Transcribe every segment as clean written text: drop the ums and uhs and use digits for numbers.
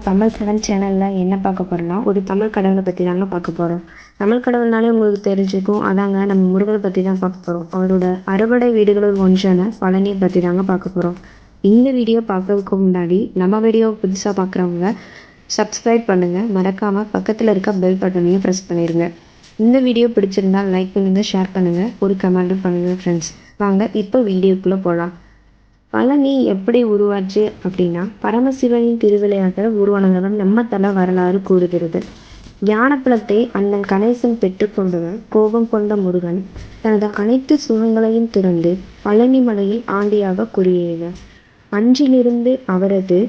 தமிழ் கடல் சேனலில் என்ன பார்க்க போகிறோம்னா ஒரு தமிழ் கடவுளை பற்றி தாங்க பார்க்க போகிறோம். தமிழ் கடவுள்னாலே உங்களுக்கு தெரிஞ்சுக்கும். அதாங்க நம்ம முருகனை பற்றி தான் பார்க்க போகிறோம். அவரோட அறுபடை வீடுகளில் ஒன்றான பழனியை பற்றி தாங்க பார்க்க போகிறோம். இந்த வீடியோ பார்க்கறதுக்கு முன்னாடி நம்ம வீடியோ புதுசாக பார்க்குறவங்க சப்ஸ்கிரைப் பண்ணுங்கள். மறக்காமல் பக்கத்தில் இருக்க பெல் பட்டனையும் ப்ரெஸ் பண்ணிடுங்க. இந்த வீடியோ பிடிச்சிருந்தால் லைக் பண்ணுங்கள், ஷேர் பண்ணுங்கள், ஒரு கமெண்ட்டும் பண்ணுங்கள் ஃப்ரெண்ட்ஸ். வாங்க இப்போ வீடியோக்குள்ளே போகலாம். பழனி எப்படி உருவாச்சு அப்படின்னா, பரமசிவனின் திருவிளையாட்டல் உருவானதாக நம்ம தல வரலாறு கூறுகிறது. ஞானப்பழத்தை அண்ணன் கணேசன் பெற்றுக்கொண்டவர் கோபம் கொண்ட முருகன் தனது அனைத்து சுகங்களையும் துறந்து பழனி மலையில் ஆண்டியாக குடியேறினார். அன்றிலிருந்து அவரது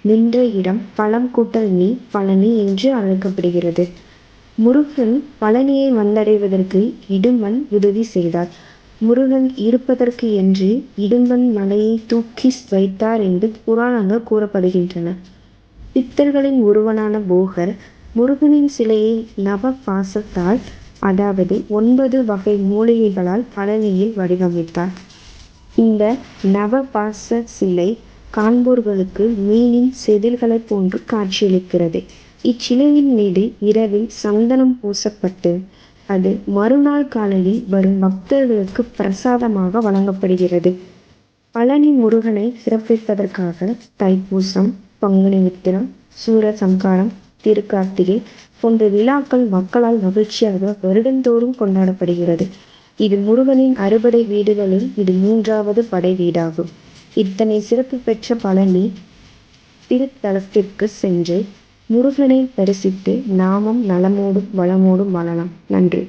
நின்ற இடம் பழம் கூட்டல் நீ பழனி என்று அழைக்கப்படுகிறது. முருகன் பழனியை வந்தடைவதற்கு இடும்பன் உதவி செய்தார். முருகன் இருப்பதற்கு என்று இடும்பன் மலையை தூக்கி வைத்தார் என்று புராணங்கள் கூறப்படுகின்றன. பித்தர்களின் உருவனான போகர் முருகனின் சிலையை நவ பாசத்தால், அதாவது 9 வகை மூலிகைகளால் பழனியில் வடிவமைத்தார். இந்த நவபாச சிலை காண்போர்களுக்கு மீனின் செதில்களை போன்று காட்சியளிக்கிறது. இச்சிலையின் மீது இரவில் சந்தனம் பூசப்பட்டு அது மறுநாள் காலையில் வரும் பக்தர்களுக்கு பிரசாதமாக வழங்கப்படுகிறது. பழனி முருகனை சிறப்பிப்பதற்காக தைப்பூசம், பங்குனி உத்திரம், சூரசம்காரம், திருக்கார்த்திகை போன்ற விழாக்கள் மக்களால் மகிழ்ச்சியாக வருடந்தோறும் கொண்டாடப்படுகிறது. இது முருகனின் அறுபடை வீடுகளில் இது 3வது படை வீடாகும். இத்தனை சிறப்பு பெற்ற பழனி திருத்தலத்திற்கு சென்று முருகனை தரிசித்து நாமும் நலமோடும் வளமோடும் வாழலாம். நன்றி.